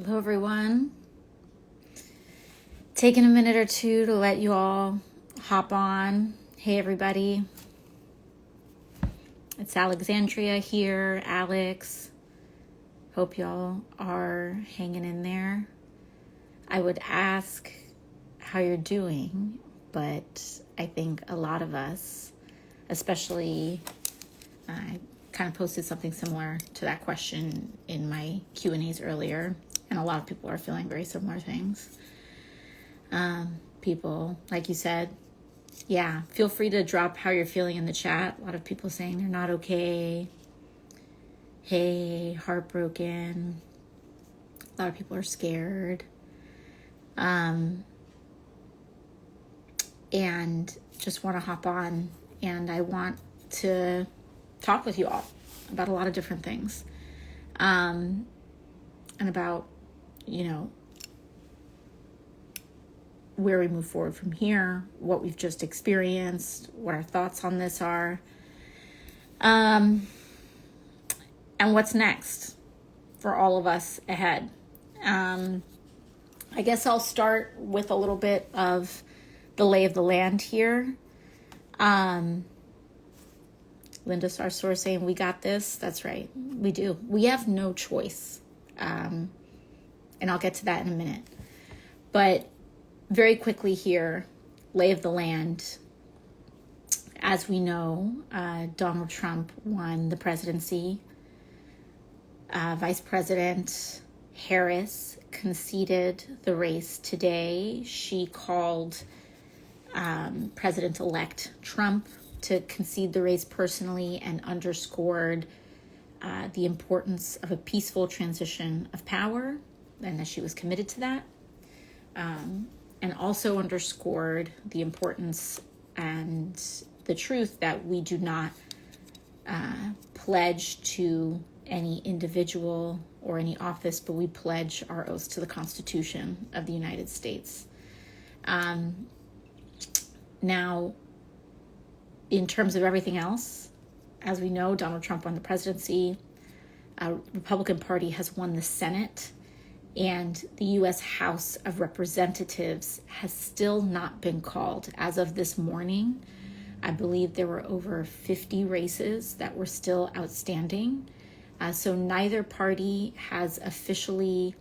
Hello, everyone. Taking a minute or two to let you all hop on. Hey, everybody. It's Alexandria here, Alex. Hope y'all are hanging in there. I would ask how you're doing, but I think a lot of us, especially, I kind of posted something similar to that question in my Q&As earlier, and a lot of people are feeling very similar things. People, like you said, feel free to drop how you're feeling in the chat. A lot of people saying they're not okay. Hey, heartbroken. A lot of people are scared. And just want to hop on, and I want to talk with you all about a lot of different things. And about, where we move forward from here, what we've just experienced, what our thoughts on this are, and what's next for all of us ahead. I guess I'll start with a little bit of the lay of the land here. Linda Sarsour saying, we got this. That's right. We do. We have no choice. And I'll get to that in a minute. But very quickly here, lay of the land. As we know, Donald Trump won the presidency. Vice President Harris conceded the race today. She called President-elect Trump to concede the race personally and underscored the importance of a peaceful transition of power, and that she was committed to that. And also underscored the importance and the truth that we do not pledge to any individual or any office, but we pledge our oaths to the Constitution of the United States. Now, in terms of everything else, as we know, Donald Trump won the presidency. Republican Party has won the Senate. And the U.S. House of Representatives has still not been called. As of this morning, I believe there were over 50 races that were still outstanding. So neither party has officially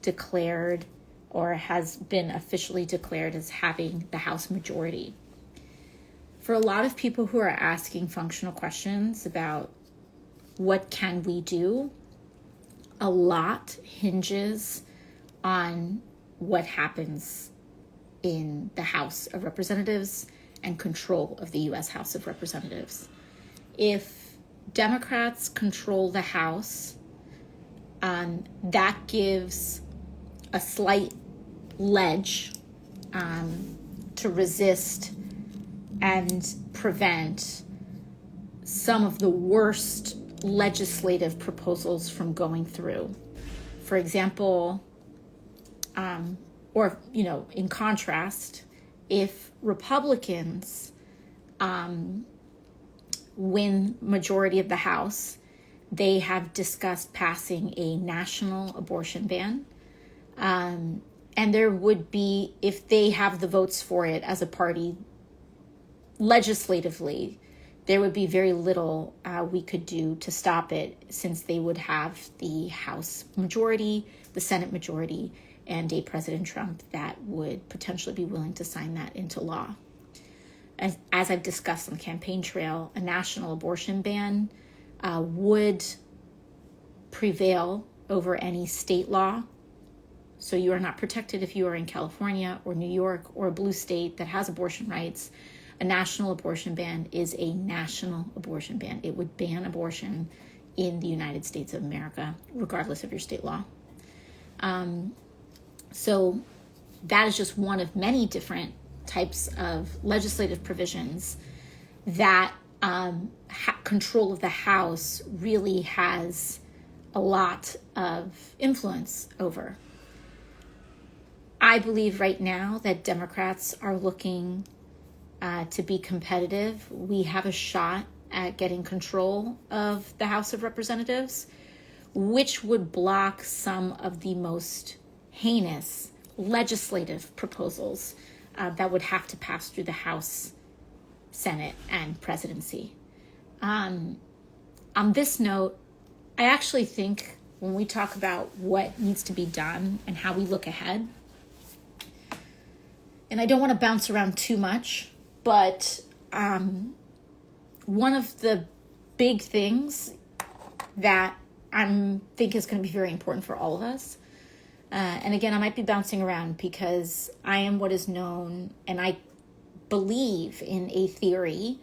declared or has been officially declared as having the House majority. For a lot of people who are asking functional questions about what can we do, a lot hinges on what happens in the House of Representatives and control of the U.S. House of Representatives. If Democrats control the House, that gives a slight ledge to resist and prevent some of the worst legislative proposals from going through. For example, in contrast, if Republicans win majority of the House, they have discussed passing a national abortion ban. And there would be, if they have the votes for it as a party legislatively, there would be very little we could do to stop it, since they would have the House majority, the Senate majority, and a President Trump that would potentially be willing to sign that into law. As I've discussed on the campaign trail, a national abortion ban would prevail over any state law. So you are not protected if you are in California or New York or a blue state that has abortion rights. A national abortion ban is a national abortion ban. It would ban abortion in the United States of America, regardless of your state law. So that is just one of many different types of legislative provisions that control of the House really has a lot of influence over. I believe right now that Democrats are looking to be competitive. We have a shot at getting control of the House of Representatives. which would block some of the most heinous legislative proposals that would have to pass through the House, Senate, and presidency. On this note, I actually think when we talk about what needs to be done and how we look ahead, and I don't want to bounce around too much, but one of the big things that I think is going to be very important for all of us, and again, I might be bouncing around because I am what is known, and I believe in a theory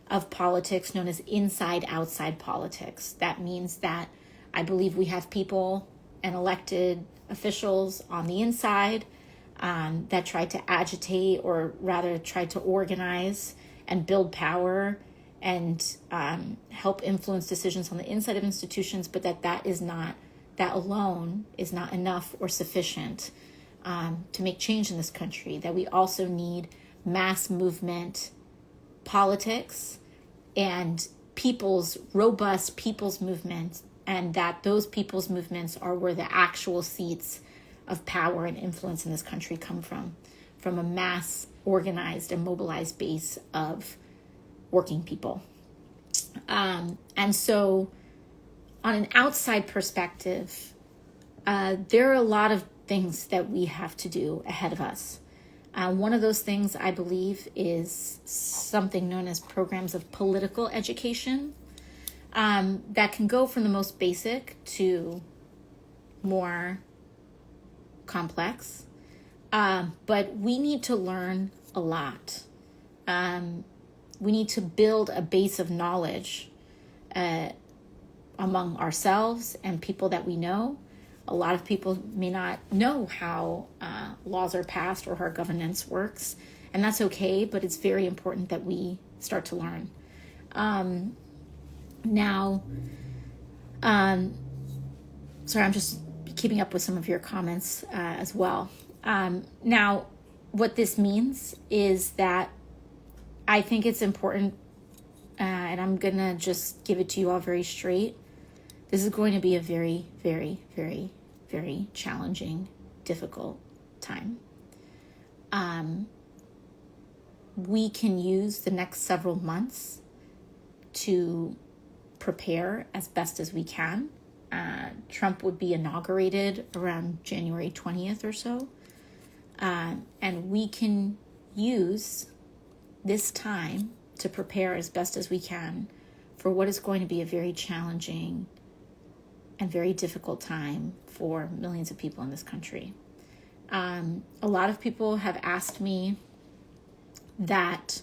of politics known as inside-outside politics. That means that I believe we have people and elected officials on the inside that try to agitate, or rather try to organize and build power and help influence decisions on the inside of institutions, but that alone is not enough or sufficient to make change in this country. That we also need mass movement politics and robust people's movements, and that those people's movements are where the actual seats of power and influence in this country come from a mass organized and mobilized base of working people. And so on an outside perspective, there are a lot of things that we have to do ahead of us. One of those things, I believe, is something known as programs of political education that can go from the most basic to more complex. But we need to learn a lot. We need to build a base of knowledge among ourselves and people that we know. A lot of people may not know how laws are passed or how governance works, and that's okay, but it's very important that we start to learn. Sorry, I'm just keeping up with some of your comments as well. Now, what this means is that I think it's important, and I'm going to just give it to you all very straight. This is going to be a very, very, very, very challenging, difficult time. We can use the next several months to prepare as best as we can. Trump would be inaugurated around January 20th or so. And we can use this time to prepare as best as we can for what is going to be a very challenging and very difficult time for millions of people in this country. A lot of people have asked me that,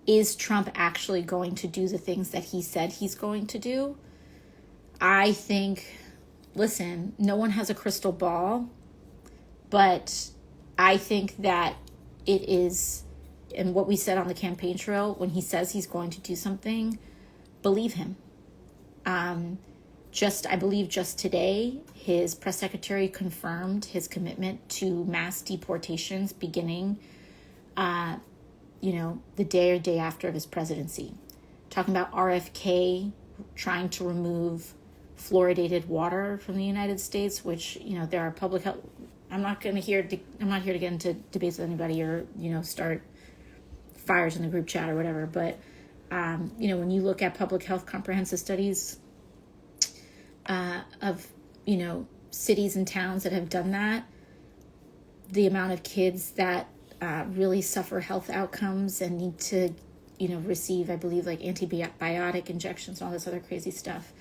is Trump actually going to do the things that he said he's going to do? I think, listen, no one has a crystal ball, but I think that it is, and what we said on the campaign trail, when he says he's going to do something, believe him. I believe just today, his press secretary confirmed his commitment to mass deportations beginning, the day or day after of his presidency. Talking about RFK trying to remove fluoridated water from the United States, which, there are public health. I'm not here to get into debates with anybody or, start fires in the group chat or whatever. But, when you look at public health comprehensive studies of, cities and towns that have done that, the amount of kids that really suffer health outcomes and need to, receive, I believe, like antibiotic injections and all this other crazy stuff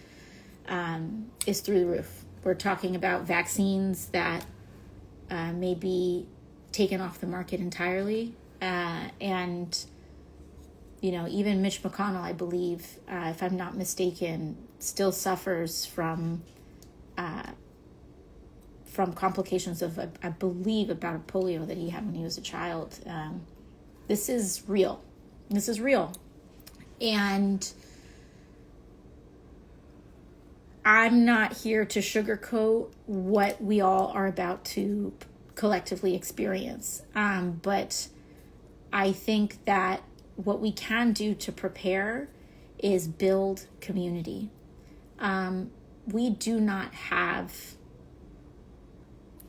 is through the roof. We're talking about vaccines that may be taken off the market entirely. And, even Mitch McConnell, I believe, if I'm not mistaken, still suffers from complications of, I believe, a bout of polio that he had when he was a child. This is real. This is real. And I'm not here to sugarcoat what we all are about to collectively experience. But I think that what we can do to prepare is build community. we do not have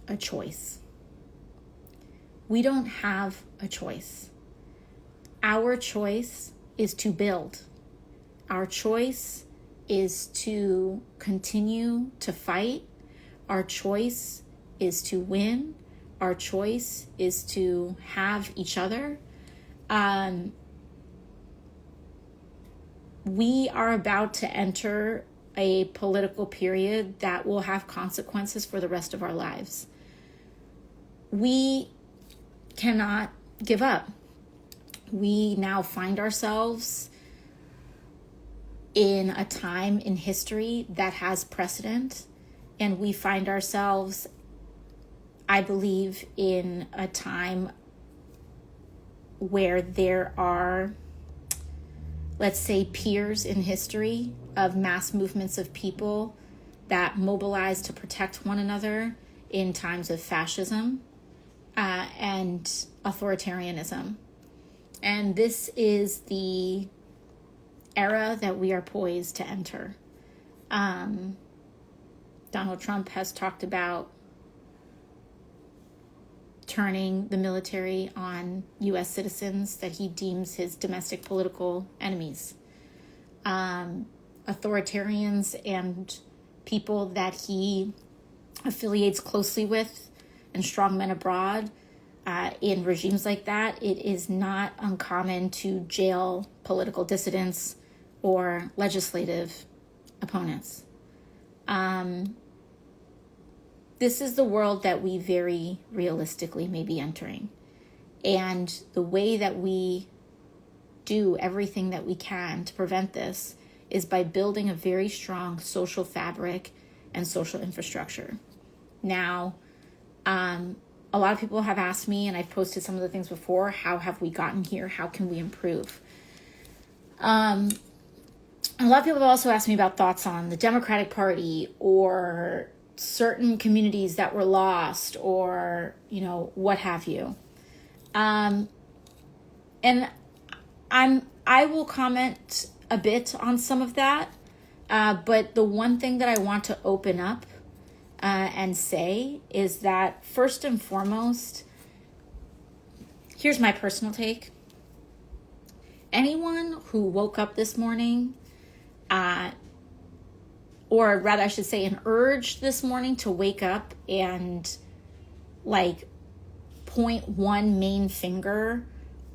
a choice. We don't have a choice. Our choice is to build. Our choice is to continue to fight. Our choice is to win. Our choice is to have each other. We are about to enter a political period that will have consequences for the rest of our lives. We cannot give up. We now find ourselves in a time in history that has precedent, and we find ourselves, I believe, in a time where there are, let's say, peers in history of mass movements of people that mobilize to protect one another in times of fascism and authoritarianism. And this is the era that we are poised to enter. Donald Trump has talked about turning the military on U.S. citizens that he deems his domestic political enemies. Authoritarians and people that he affiliates closely with and strongmen abroad, in regimes like that, it is not uncommon to jail political dissidents or legislative opponents. This is the world that we very realistically may be entering. And the way that we do everything that we can to prevent this is by building a very strong social fabric and social infrastructure. Now, a lot of people have asked me, and I've posted some of the things before, how have we gotten here? How can we improve? A lot of people have also asked me about thoughts on the Democratic Party or certain communities that were lost or, what have you. And I will comment a bit on some of that. But the one thing that I want to open up and say is that first and foremost, here's my personal take. Anyone who woke up this morning, or rather I should say an urge this morning to wake up and point one main finger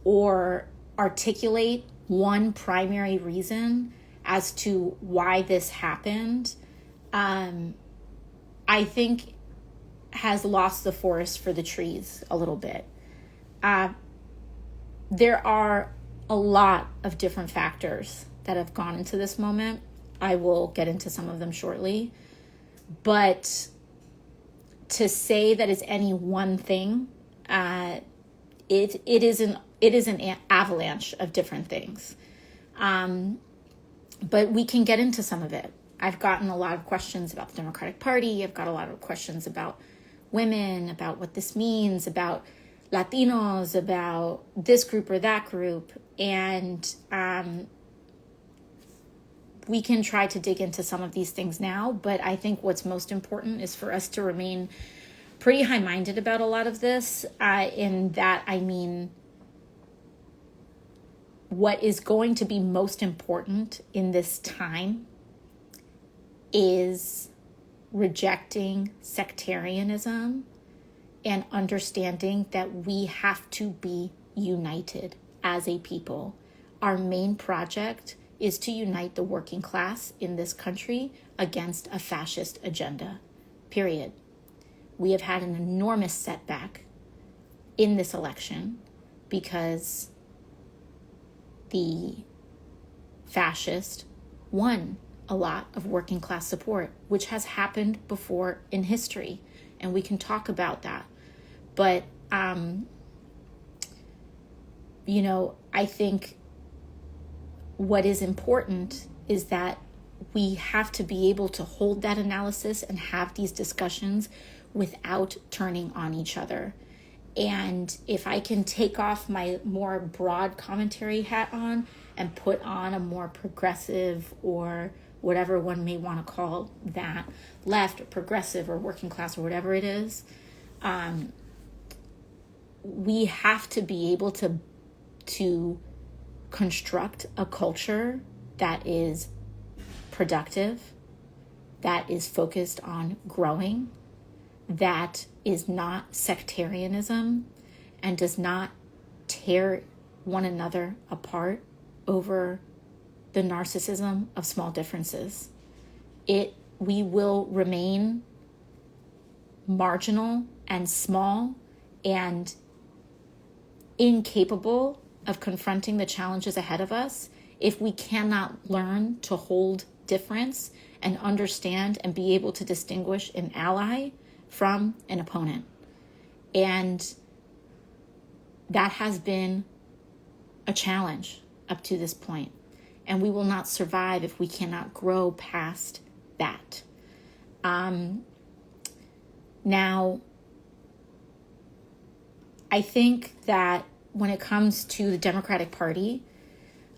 or articulate one primary reason as to why this happened, I think has lost the forest for the trees a little bit. There are a lot of different factors that have gone into this moment. I will get into some of them shortly. But to say that it's any one thing, it is an avalanche of different things. But we can get into some of it. I've gotten a lot of questions about the Democratic Party. I've got a lot of questions about women, about what this means, about Latinos, about this group or that group. And we can try to dig into some of these things now. But I think what's most important is for us to remain pretty high-minded about a lot of this. In that, I mean, what is going to be most important in this time is rejecting sectarianism and understanding that we have to be united as a people. Our main project is to unite the working class in this country against a fascist agenda, period. We have had an enormous setback in this election because the fascist won a lot of working class support, which has happened before in history, and we can talk about that. But, I think what is important is that we have to be able to hold that analysis and have these discussions without turning on each other. And if I can take off my more broad commentary hat on and put on a more progressive or whatever one may want to call that, left or progressive or working class or whatever it is, we have to be able to construct a culture that is productive, that is focused on growing, that is not sectarianism and does not tear one another apart over the narcissism of small differences. We will remain marginal and small and incapable of confronting the challenges ahead of us if we cannot learn to hold difference and understand and be able to distinguish an ally from an opponent. And that has been a challenge up to this point. And we will not survive if we cannot grow past that. Now, I think that when it comes to the Democratic Party,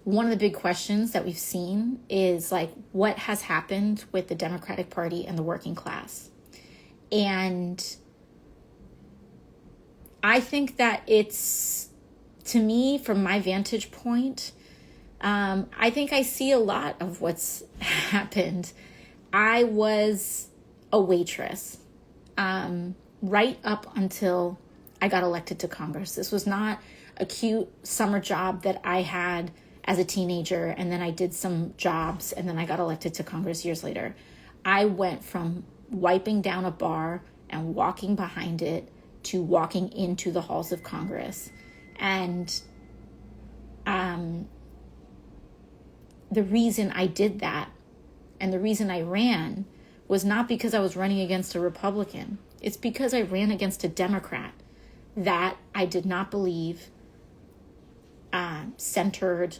one of the big questions that we've seen is like, what has happened with the Democratic Party and the working class? And I think that it's, to me, from my vantage point, I think I see a lot of what's happened. I was a waitress right up until I got elected to Congress. This was not a cute summer job that I had as a teenager, and then I did some jobs, and then I got elected to Congress years later. I went from wiping down a bar and walking behind it to walking into the halls of Congress. And the reason I did that and the reason I ran was not because I was running against a Republican. It's because I ran against a Democrat that I did not believe centered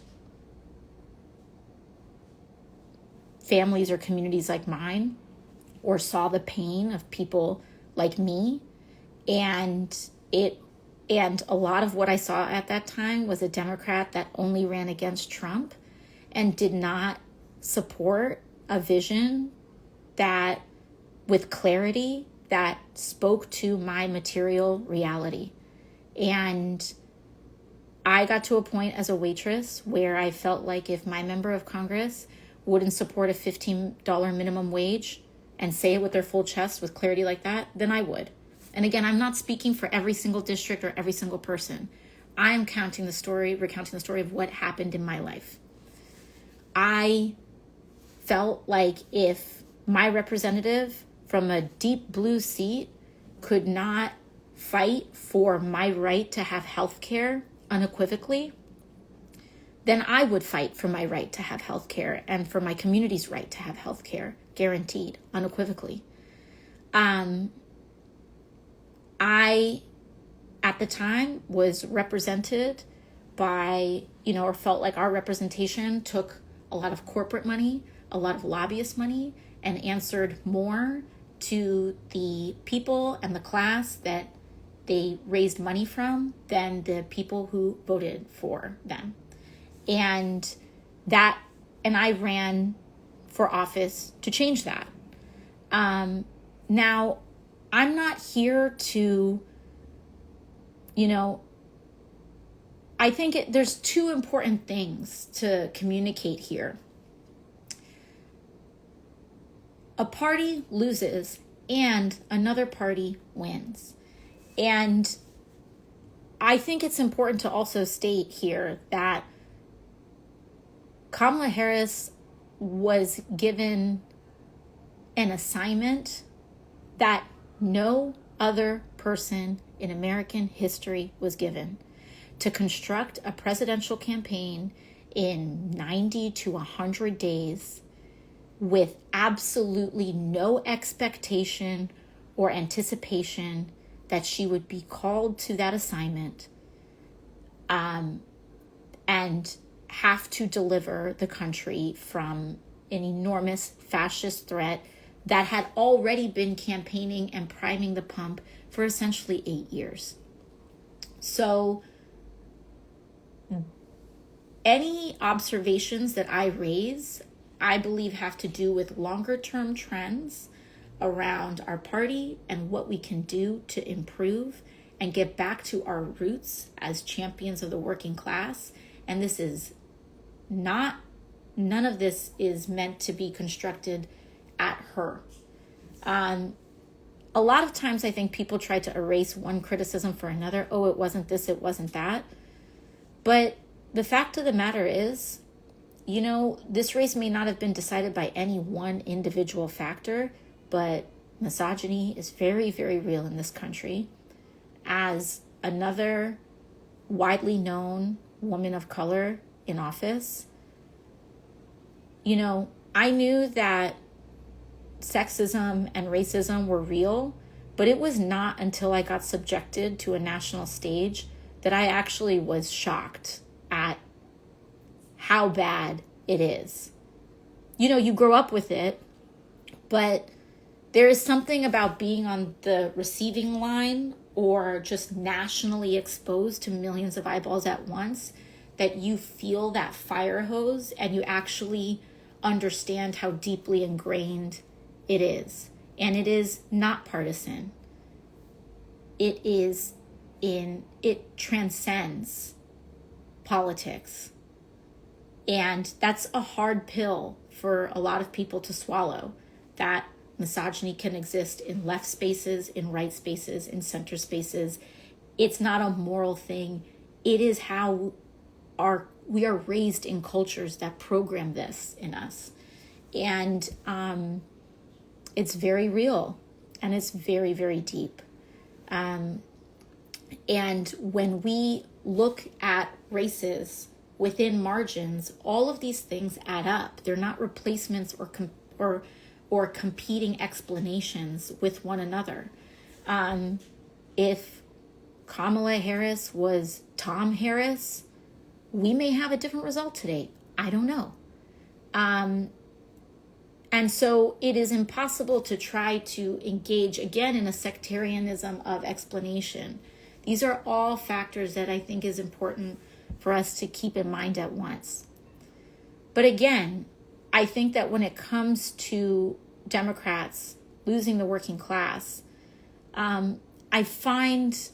families or communities like mine, or saw the pain of people like me. And a lot of what I saw at that time was a Democrat that only ran against Trump and did not support a vision that, with clarity, that spoke to my material reality. And I got to a point as a waitress where I felt like if my member of Congress wouldn't support a $15 minimum wage and say it with their full chest with clarity like that, then I would. And again, I'm not speaking for every single district or every single person. I am recounting the story of what happened in my life. I felt like if my representative from a deep blue seat could not fight for my right to have health care unequivocally, then I would fight for my right to have health care and for my community's right to have health care guaranteed unequivocally. I, at the time, was represented by, or felt like our representation took a lot of corporate money, a lot of lobbyist money, and answered more to the people and the class that they raised money from than the people who voted for them. And I ran for office to change that. Now, I'm not here to, I think there's two important things to communicate here. A party loses and another party wins. And I think it's important to also state here that Kamala Harris was given an assignment that no other person in American history was given, to construct a presidential campaign in 90 to 100 days with absolutely no expectation or anticipation that she would be called to that assignment and have to deliver the country from an enormous fascist threat that had already been campaigning and priming the pump for essentially 8 years. So any observations that I raise, I believe have to do with longer term trends around our party and what we can do to improve and get back to our roots as champions of the working class. And this is not, none of this is meant to be constructed at her. A lot of times I think people try to erase one criticism for another. Oh, it wasn't this, it wasn't that. But the fact of the matter is, you know, this race may not have been decided by any one individual factor, but misogyny is very, very real in this country. As another widely known woman of color in office, you know, I knew that sexism and racism were real, but it was not until I got subjected to a national stage that I actually was shocked at how bad it is. You know, you grow up with it, but there is something about being on the receiving line or just nationally exposed to millions of eyeballs at once that you feel that fire hose and you actually understand how deeply ingrained it is. And it is not partisan. It transcends politics. And that's a hard pill for a lot of people to swallow, that misogyny can exist in left spaces, in right spaces, in center spaces. It's not a moral thing. It is how we are raised in cultures that program this in us. And it's very real and it's very, very deep. And when we look at races within margins, all of these things add up. They're not replacements or competing explanations with one another. If Kamala Harris was Tom Harris, we may have a different result today. I don't know. And so it is impossible to try to engage again in a sectarianism of explanation. These are all factors that I think is important for us to keep in mind at once. But again, I think that when it comes to Democrats losing the working class, I find,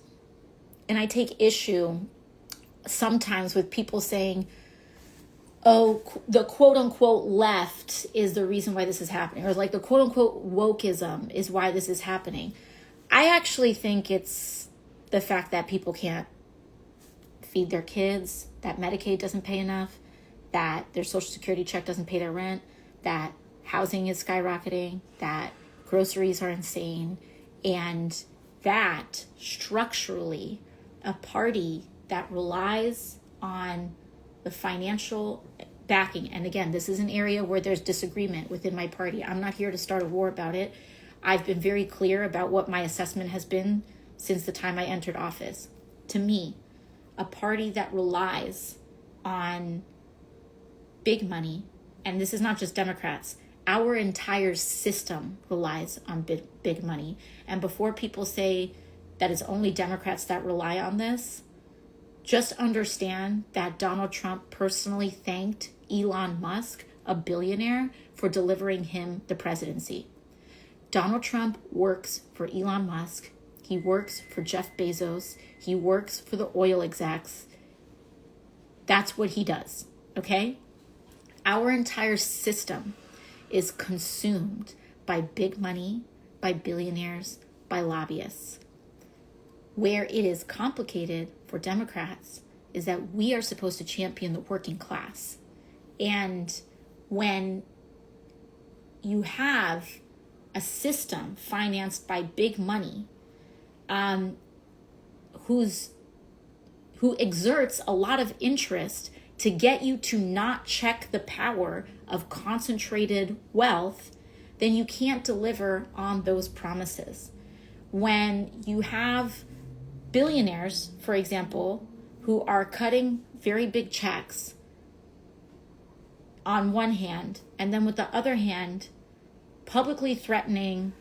and I take issue sometimes with people saying, oh, the quote unquote left is the reason why this is happening, or like the quote unquote wokeism is why this is happening. I actually think it's the fact that people can't feed their kids, that Medicaid doesn't pay enough, that their Social Security check doesn't pay their rent, that housing is skyrocketing, that groceries are insane, and that structurally a party that relies on the financial backing, and again, this is an area where there's disagreement within my party. I'm not here to start a war about it. I've been very clear about what my assessment has been since the time I entered office. To me, a party that relies on big money, and this is not just Democrats, our entire system relies on big money. And before people say that it's only Democrats that rely on this, just understand that Donald Trump personally thanked Elon Musk, a billionaire, for delivering him the presidency. Donald Trump works for Elon Musk. He works for Jeff Bezos. He works for the oil execs. That's what he does, okay? Our entire system is consumed by big money, by billionaires, by lobbyists. Where it is complicated for Democrats is that we are supposed to champion the working class. And when you have a system financed by big money, who exerts a lot of interest to get you to not check the power of concentrated wealth, then you can't deliver on those promises. When you have billionaires, for example, who are cutting very big checks on one hand, and then with the other hand, publicly threatening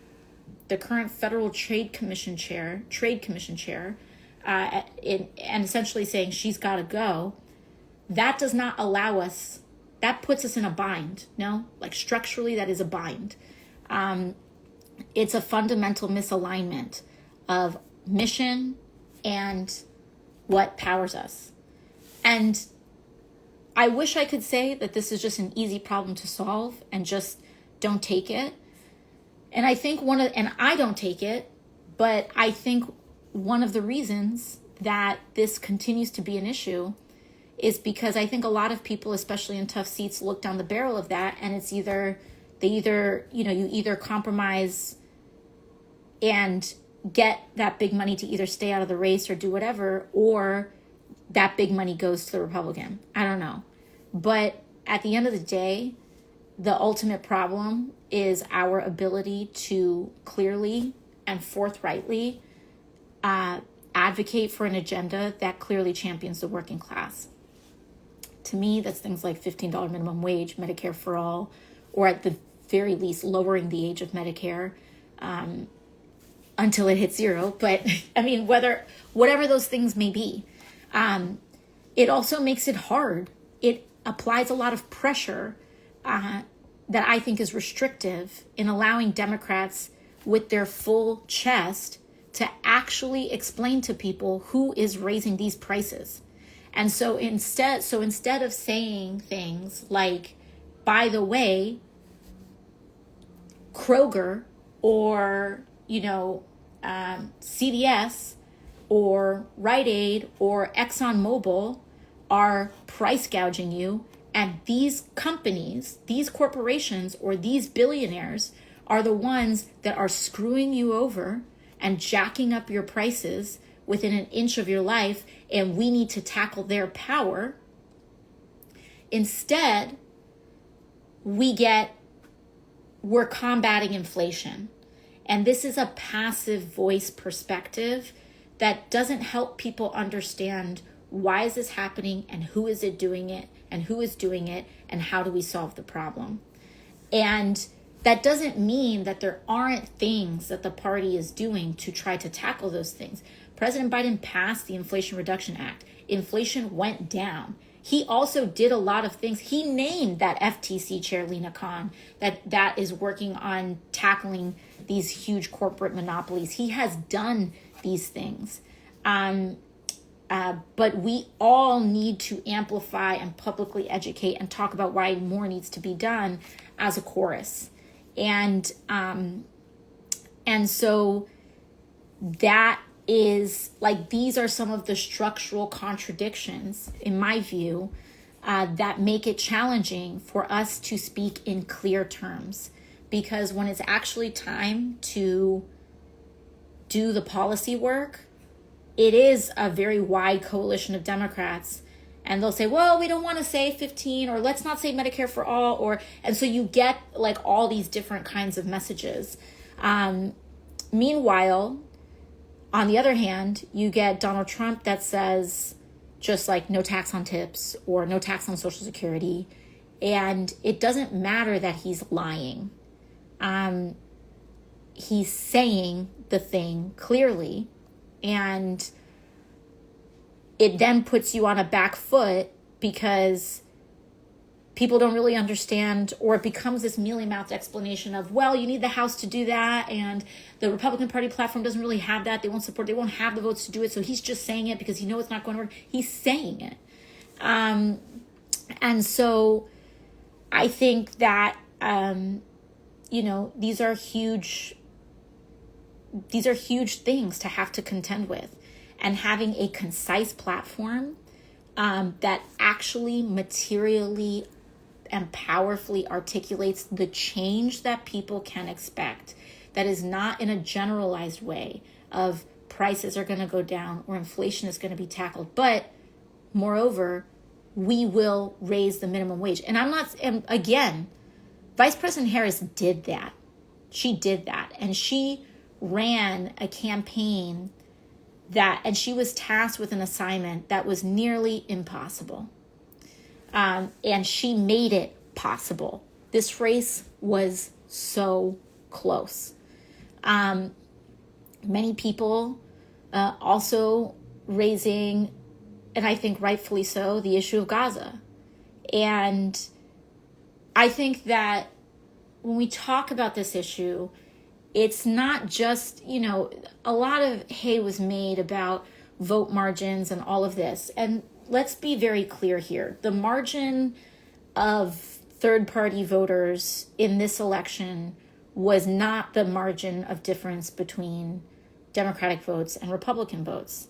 the current federal trade commission chair, and essentially saying she's got to go, that does not allow us that puts us in a bind. No, like structurally, that is a bind. It's a fundamental misalignment of mission and what powers us. And I wish I could say that this is just an easy problem to solve and just don't take it. And I think and I don't take it, but I think one of the reasons that this continues to be an issue is because I think a lot of people, especially in tough seats, look down the barrel of that, and it's you either compromise and get that big money to either stay out of the race or do whatever, or that big money goes to the Republican. I don't know. But at the end of the day, the ultimate problem is our ability to clearly and forthrightly advocate for an agenda that clearly champions the working class. To me, that's things like $15 minimum wage, Medicare for all, or at the very least, lowering the age of Medicare until it hits zero. But I mean, whatever those things may be, it also makes it hard. It applies a lot of pressure that I think is restrictive in allowing Democrats with their full chest to actually explain to people who is raising these prices. And so instead of saying things like, by the way, Kroger or, CVS or Rite Aid or ExxonMobil are price gouging you, and these companies, these corporations, or these billionaires are the ones that are screwing you over and jacking up your prices within an inch of your life, and we need to tackle their power. Instead, we're combating inflation. And this is a passive voice perspective that doesn't help people understand why is this happening and who is it doing it and who is doing it and how do we solve the problem. And that doesn't mean that there aren't things that the party is doing to try to tackle those things. President Biden passed the Inflation Reduction Act. Inflation went down. He also did a lot of things. He named that FTC chair, Lena Khan, that is working on tackling these huge corporate monopolies. He has done these things. But we all need to amplify and publicly educate and talk about why more needs to be done as a chorus. And so that is like, these are some of the structural contradictions, in my view, that make it challenging for us to speak in clear terms. Because when it's actually time to do the policy work, it is a very wide coalition of Democrats. And they'll say, well, we don't want to say 15, or let's not say Medicare for all, and so you get like all these different kinds of messages. Meanwhile, on the other hand, you get Donald Trump that says just like no tax on tips or no tax on Social Security. And it doesn't matter that he's lying. He's saying the thing clearly, and it then puts you on a back foot because people don't really understand, or it becomes this mealy-mouthed explanation of, well, you need the House to do that, and the Republican Party platform doesn't really have that. They won't have the votes to do it, so he's just saying it because he knows it's not going to work. He's saying it. And so I think that, these are huge things to have to contend with. And having a concise platform that actually materially and powerfully articulates the change that people can expect, that is not in a generalized way of prices are going to go down or inflation is going to be tackled, but moreover, we will raise the minimum wage. And again, Vice President Harris did that. She did that. And she ran a campaign and she was tasked with an assignment that was nearly impossible. And she made it possible. This race was so close. Many people also raising, and I think rightfully so, the issue of Gaza. And I think that when we talk about this issue, it's not just, a lot of hay was made about vote margins and all of this. And let's be very clear here. The margin of third-party voters in this election was not the margin of difference between Democratic votes and Republican votes.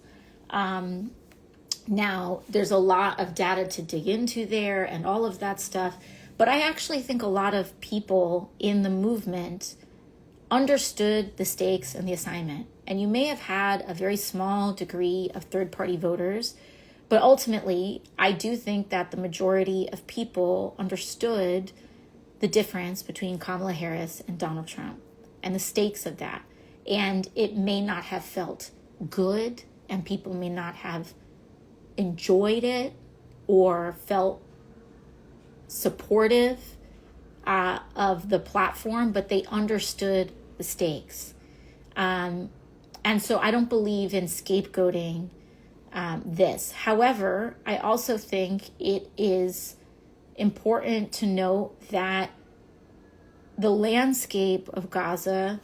Now, there's a lot of data to dig into there and all of that stuff. But I actually think a lot of people in the movement understood the stakes and the assignment. And you may have had a very small degree of third-party voters, but ultimately, I do think that the majority of people understood the difference between Kamala Harris and Donald Trump and the stakes of that. And it may not have felt good, and people may not have enjoyed it or felt supportive of the platform, but they understood the stakes. And so I don't believe in scapegoating this. However, I also think it is important to note that the landscape of Gaza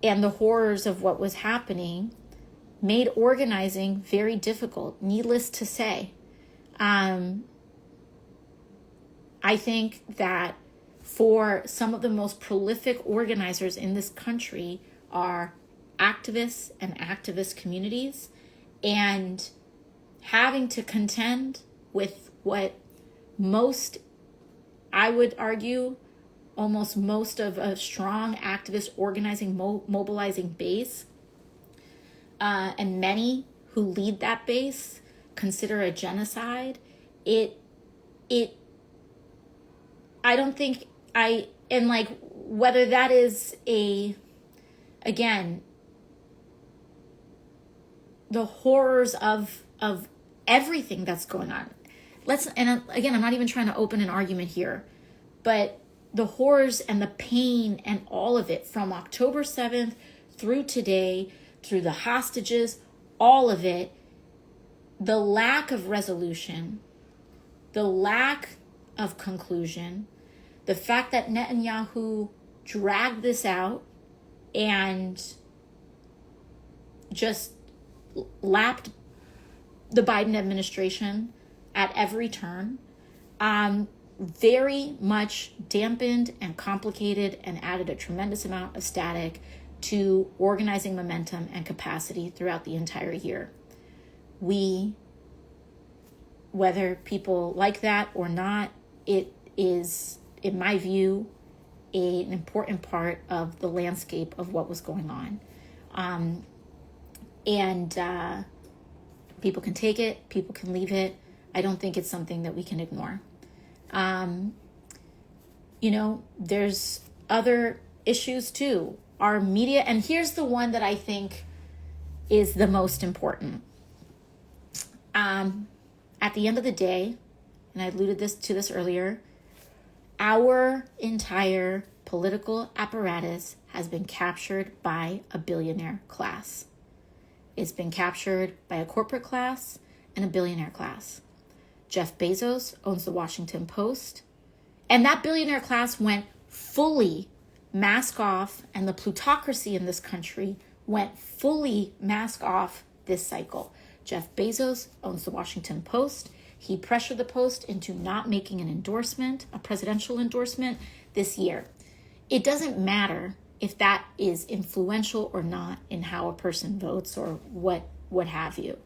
and the horrors of what was happening made organizing very difficult, needless to say. I think that for some of the most prolific organizers in this country are activists and activist communities, and having to contend with what most, I would argue, almost most of a strong activist organizing, mobilizing base, and many who lead that base consider a genocide. I don't think whether that is again, the horrors of everything that's going on. And again, I'm not even trying to open an argument here, but the horrors and the pain and all of it from October 7th through today, through the hostages, all of it, the lack of resolution, the lack of conclusion, the fact that Netanyahu dragged this out and just lapped the Biden administration at every turn, very much dampened and complicated and added a tremendous amount of static to organizing momentum and capacity throughout the entire year. Whether people like that or not, it is, in my view, an important part of the landscape of what was going on. And people can take it, people can leave it. I don't think it's something that we can ignore. There's other issues too. Our media, and here's the one that I think is the most important. At the end of the day, and I alluded to this earlier, our entire political apparatus has been captured by a billionaire class. It's been captured by a corporate class and a billionaire class. Jeff Bezos owns the Washington Post, and that billionaire class went fully mask off, and the plutocracy in this country went fully mask off this cycle. Jeff Bezos owns the Washington Post. He pressured the Post into not making an endorsement, a presidential endorsement this year. It doesn't matter if that is influential or not in how a person votes or what have you.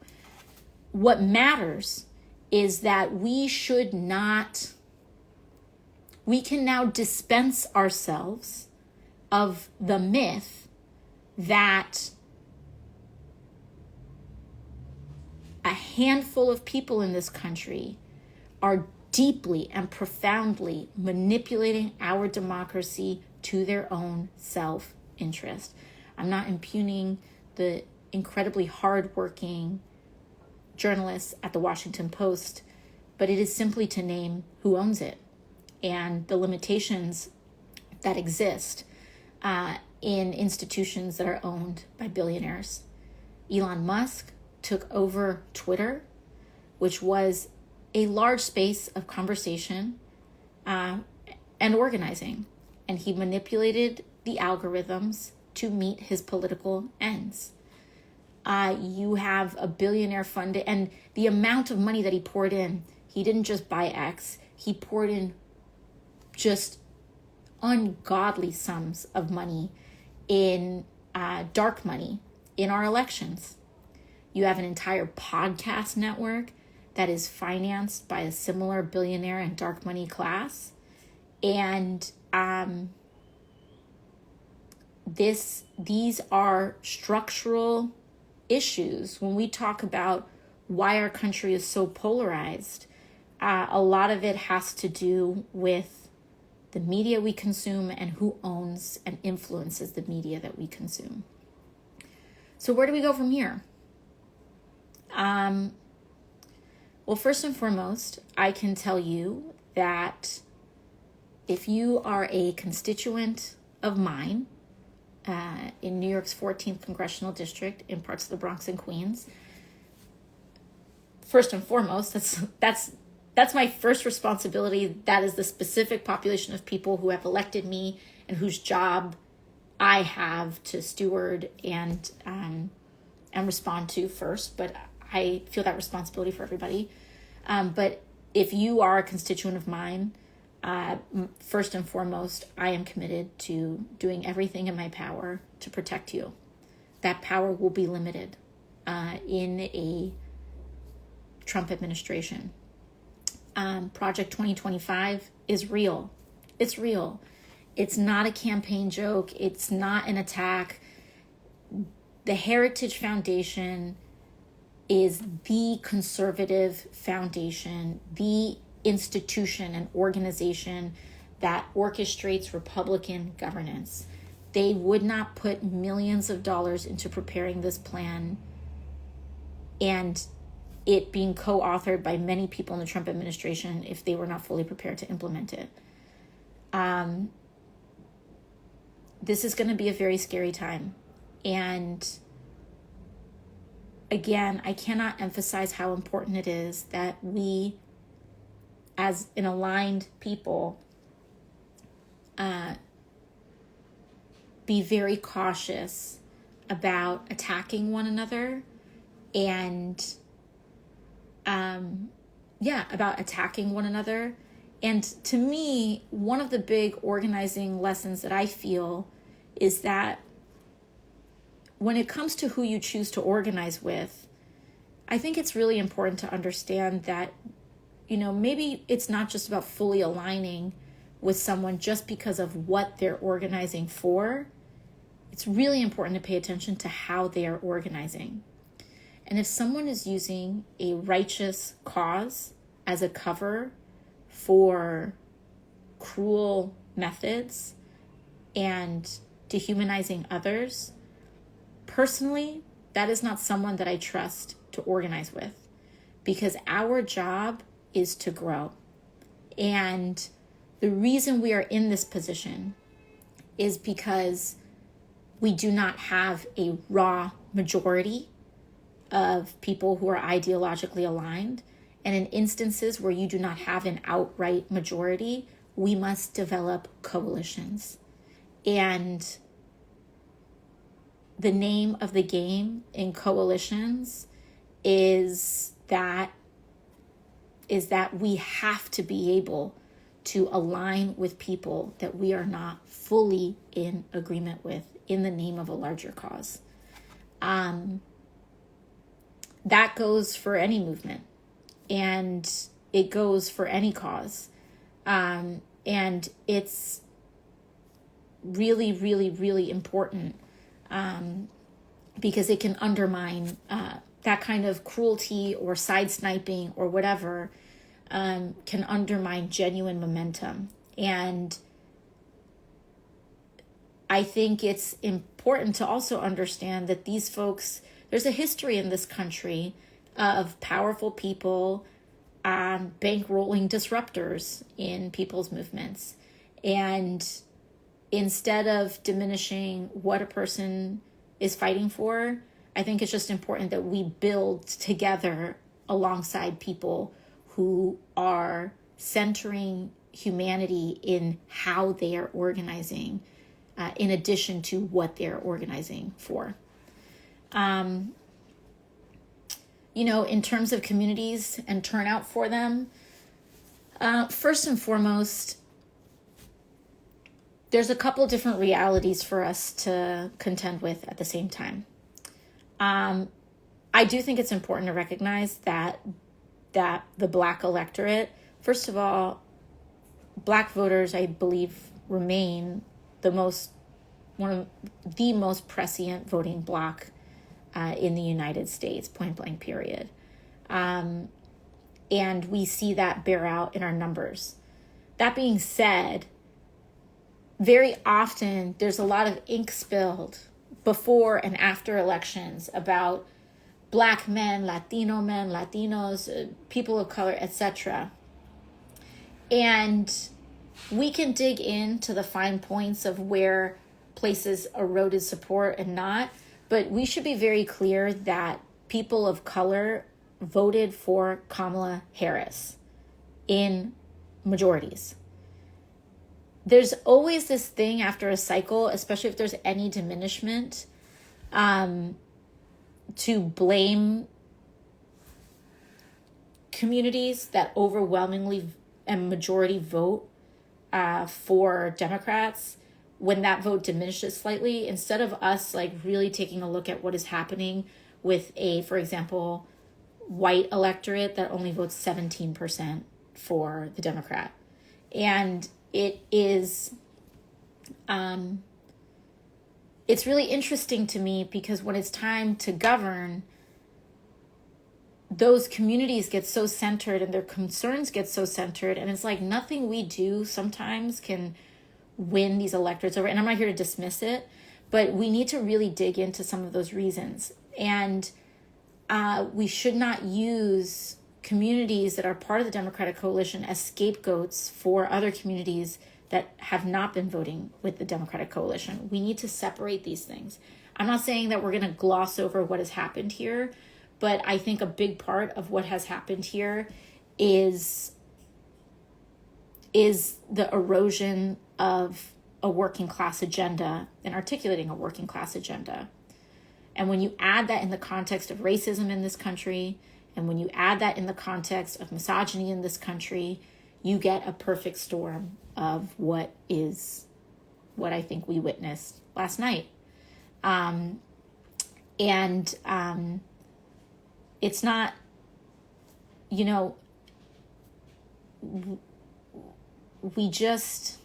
What matters is that we can now dispense ourselves of the myth that a handful of people in this country are deeply and profoundly manipulating our democracy to their own self-interest. I'm not impugning the incredibly hardworking journalists at the Washington Post, but it is simply to name who owns it and the limitations that exist in institutions that are owned by billionaires. Elon Musk took over Twitter, which was a large space of conversation, and and organizing. And he manipulated the algorithms to meet his political ends. You have a billionaire fund, and the amount of money that he poured in, he didn't just buy X, he poured in just ungodly sums of money in dark money in our elections. You have an entire podcast network that is financed by a similar billionaire and dark money class. And these are structural issues. When we talk about why our country is so polarized, a lot of it has to do with the media we consume and who owns and influences the media that we consume. So where do we go from here? Well, first and foremost, I can tell you that if you are a constituent of mine in New York's 14th Congressional District, in parts of the Bronx and Queens, first and foremost, that's my first responsibility. That is the specific population of people who have elected me and whose job I have to steward and respond to first. But I feel that responsibility for everybody. But if you are a constituent of mine, first and foremost, I am committed to doing everything in my power to protect you. That power will be limited in a Trump administration. Project 2025 is real. It's real. It's not a campaign joke. It's not an attack. The Heritage Foundation is the conservative foundation, the institution and organization that orchestrates Republican governance. They would not put millions of dollars into preparing this plan and it being co-authored by many people in the Trump administration if they were not fully prepared to implement it. This is going to be a very scary time. And again, I cannot emphasize how important it is that we, as an aligned people, be very cautious about attacking one another and about attacking one another. And to me, one of the big organizing lessons that I feel is that when it comes to who you choose to organize with, I think it's really important to understand that, maybe it's not just about fully aligning with someone just because of what they're organizing for. It's really important to pay attention to how they are organizing. And if someone is using a righteous cause as a cover for cruel methods and dehumanizing others, personally, that is not someone that I trust to organize with, because our job is to grow. And the reason we are in this position is because we do not have a raw majority of people who are ideologically aligned. And in instances where you do not have an outright majority, we must develop coalitions. And the name of the game in coalitions is that we have to be able to align with people that we are not fully in agreement with in the name of a larger cause. That goes for any movement, and it goes for any cause. And it's really, really, really important because it can undermine that kind of cruelty or side sniping or whatever can undermine genuine momentum. And I think it's important to also understand that these folks, there's a history in this country of powerful people bankrolling disruptors in people's movements. And instead of diminishing what a person is fighting for, I think it's just important that we build together alongside people who are centering humanity in how they are organizing, in addition to what they're organizing for. In terms of communities and turnout for them, first and foremost, there's a couple different realities for us to contend with at the same time. I do think it's important to recognize that the Black electorate, first of all, Black voters, I believe, remain one of the most prescient voting bloc in the United States, point blank, period. And we see that bear out in our numbers. That being said, very often there's a lot of ink spilled before and after elections about Black men, Latinos, people of color, etc. And we can dig into the fine points of where places eroded support and not, but we should be very clear that people of color voted for Kamala Harris in majorities. There's always this thing after a cycle, especially if there's any diminishment, to blame communities that overwhelmingly and majority vote for Democrats. When that vote diminishes slightly, instead of us really taking a look at what is happening with for example, white electorate that only votes 17% for the Democrat. And it is, it's really interesting to me because when it's time to govern, those communities get so centered and their concerns get so centered, and it's like nothing we do sometimes can win these electorates over. And I'm not here to dismiss it, but we need to really dig into some of those reasons. And we should not use communities that are part of the Democratic coalition as scapegoats for other communities that have not been voting with the Democratic coalition. We need to separate these things. I'm not saying that we're going to gloss over what has happened here, but I think a big part of what has happened here is the erosion of a working class agenda and articulating a working class agenda. And when you add that in the context of racism in this country, and when you add that in the context of misogyny in this country, you get a perfect storm of what I think we witnessed last night. It's not, we just,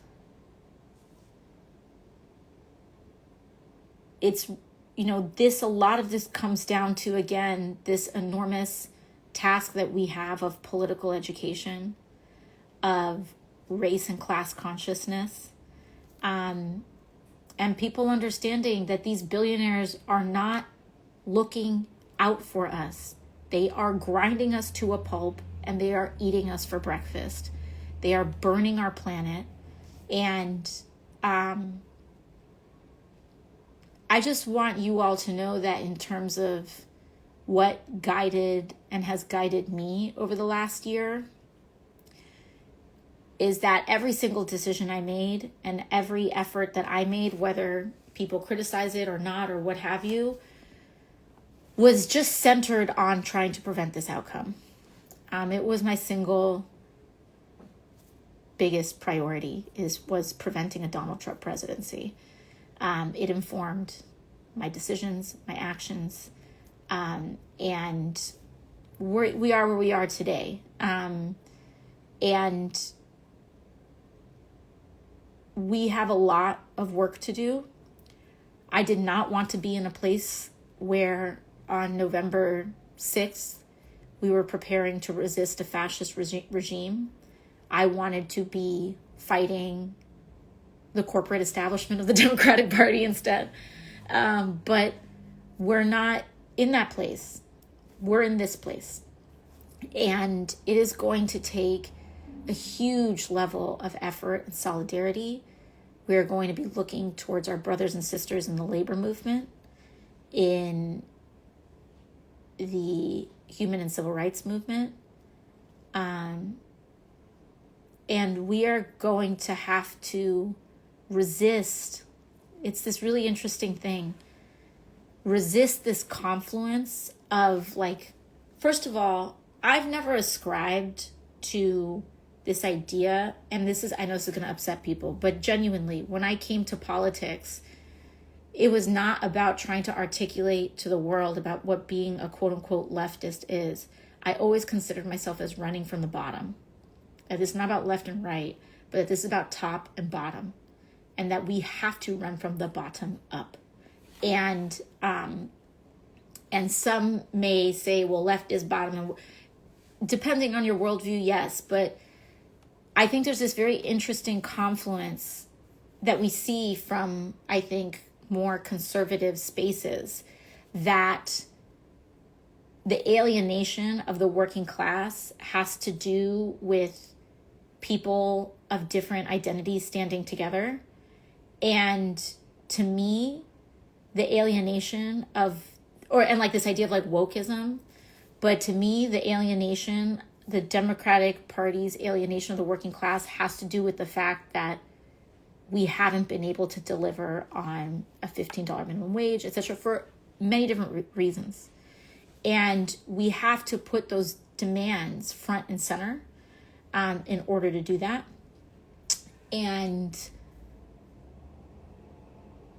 it's, a lot of this comes down to, again, this enormous task that we have of political education, of race and class consciousness, and people understanding that these billionaires are not looking out for us. They are grinding us to a pulp and they are eating us for breakfast. They are burning our planet. And I just want you all to know that in terms of what guided and has guided me over the last year, is that every single decision I made and every effort that I made, whether people criticize it or not or what have you, was just centered on trying to prevent this outcome. It was my single biggest priority was preventing a Donald Trump presidency. It informed my decisions, my actions, and we are where we are today. And we have a lot of work to do. I did not want to be in a place where on November 6th, we were preparing to resist a fascist regime. I wanted to be fighting the corporate establishment of the Democratic Party instead. But we're not in that place. We're in this place. And it is going to take a huge level of effort and solidarity. We are going to be looking towards our brothers and sisters in the labor movement, in the human and civil rights movement, And we are going to have to resist. It's this really interesting thing. Resist this confluence of, like, first of all, I've never ascribed to this idea, and I know this is going to upset people, but genuinely, when I came to politics, it was not about trying to articulate to the world about what being a quote unquote leftist is. I always considered myself as running from the bottom. That this is not about left and right, but that this is about top and bottom, and that we have to run from the bottom up. And some may say, well, left is bottom, and depending on your worldview, yes. But I think there's this very interesting confluence that we see from, I think, more conservative spaces, that the alienation of the working class has to do with people of different identities standing together. And to me, the alienation of, and like this idea of like wokeism, but to me, the alienation, the Democratic Party's alienation of the working class has to do with the fact that we haven't been able to deliver on a $15 minimum wage, etc., for many different reasons. And we have to put those demands front and center in order to do that. And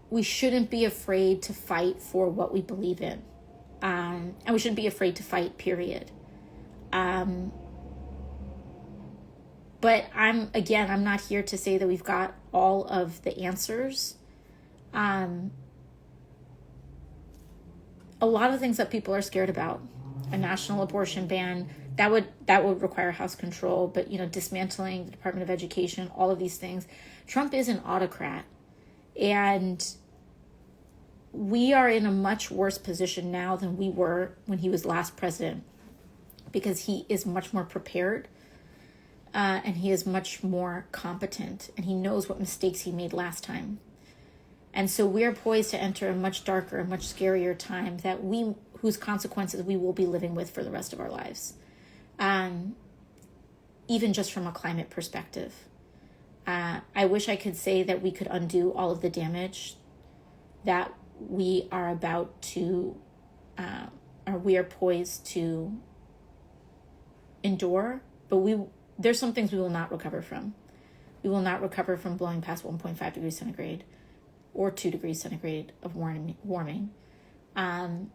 we shouldn't be afraid to fight for what we believe in. And we shouldn't be afraid to fight, period. But I'm not here to say that we've got all of the answers. A lot of things that people are scared about, a national abortion ban, that would require House control, but dismantling the Department of Education, all of these things. Trump is an autocrat, and we are in a much worse position now than we were when he was last president, because he is much more prepared. And he is much more competent, and he knows what mistakes he made last time. And so we're poised to enter a much darker, much scarier time whose consequences we will be living with for the rest of our lives. Even just from a climate perspective. I wish I could say that we could undo all of the damage that we are about to, or we are poised to endure, but there's some things we will not recover from. We will not recover from blowing past 1.5 degrees centigrade or 2 degrees centigrade of warming. And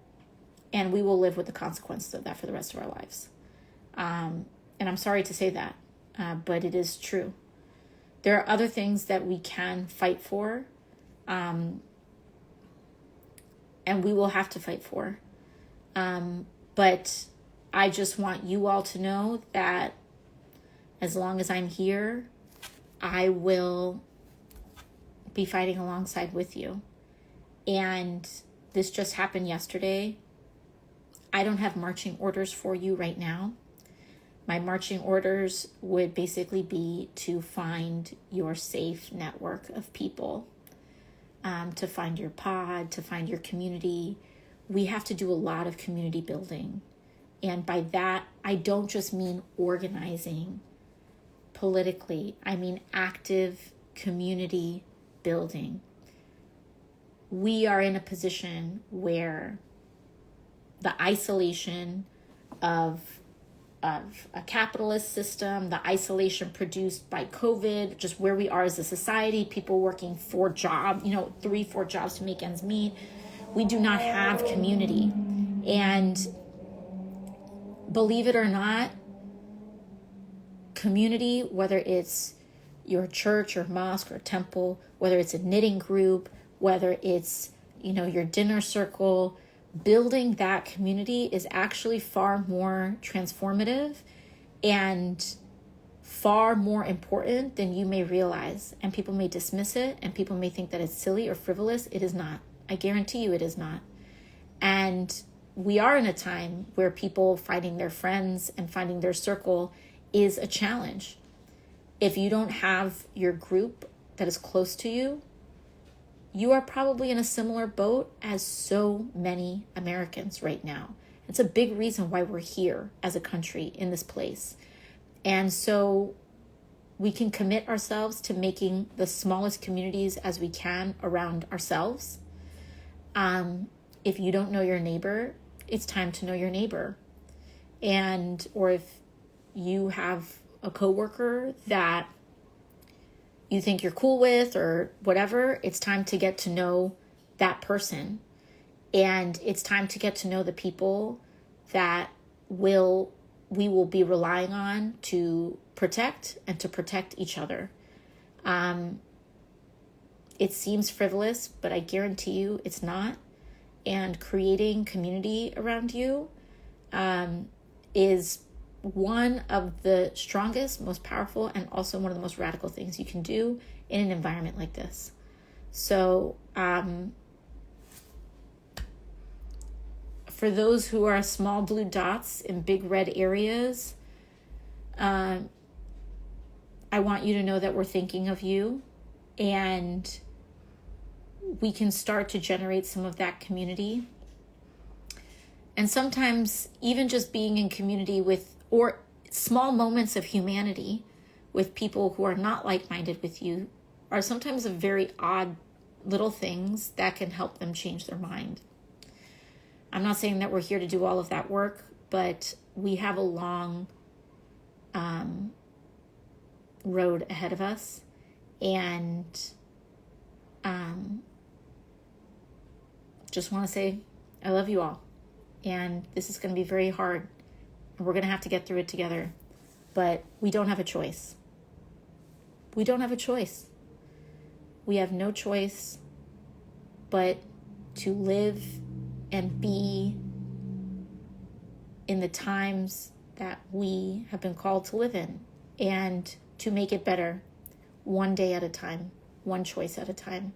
we will live with the consequences of that for the rest of our lives. And I'm sorry to say that, but it is true. There are other things that we can fight for, and we will have to fight for. But I just want you all to know that as long as I'm here, I will be fighting alongside with you. And this just happened yesterday. I don't have marching orders for you right now. My marching orders would basically be to find your safe network of people, to find your pod, to find your community. We have to do a lot of community building. And by that, I don't just mean organizing politically. I mean active community building. We are in a position where the isolation of a capitalist system, the isolation produced by COVID, just where we are as a society, people working 4 jobs, 3-4 jobs to make ends meet. We do not have community. And believe it or not, community, whether it's your church or mosque or temple, whether it's a knitting group, whether it's, your dinner circle, building that community is actually far more transformative and far more important than you may realize. And people may dismiss it, and people may think that it's silly or frivolous. It is not. I guarantee you it is not. And we are in a time where people finding their friends and finding their circle is a challenge. If you don't have your group that is close to you, you are probably in a similar boat as so many Americans right now. It's a big reason why we're here as a country in this place. And so we can commit ourselves to making the smallest communities as we can around ourselves. If you don't know your neighbor, it's time to know your neighbor. Or if you have a coworker that you think you're cool with or whatever, it's time to get to know that person. And it's time to get to know the people that we will be relying on to protect and to protect each other. It seems frivolous, but I guarantee you it's not. And creating community around you is one of the strongest, most powerful, and also one of the most radical things you can do in an environment like this. So for those who are small blue dots in big red areas, I want you to know that we're thinking of you, and we can start to generate some of that community. And sometimes even just being in community with, or small moments of humanity with people who are not like-minded with you, are sometimes of very odd little things that can help them change their mind. I'm not saying that we're here to do all of that work, but we have a long road ahead of us. And just want to say I love you all. And this is going to be very hard. And we're going to have to get through it together. But we don't have a choice. We don't have a choice. We have no choice but to live and be in the times that we have been called to live in, and to make it better one day at a time, one choice at a time.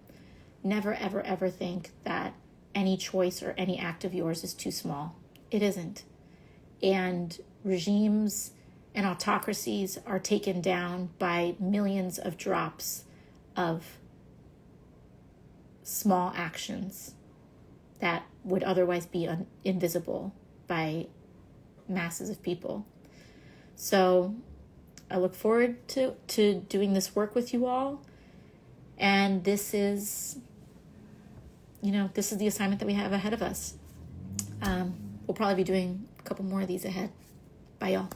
Never, ever, ever think that any choice or any act of yours is too small. It isn't. And regimes and autocracies are taken down by millions of drops of small actions that would otherwise be invisible by masses of people. So I look forward to doing this work with you all. And this is the assignment that we have ahead of us. We'll probably be doing a couple more of these ahead. Bye, y'all.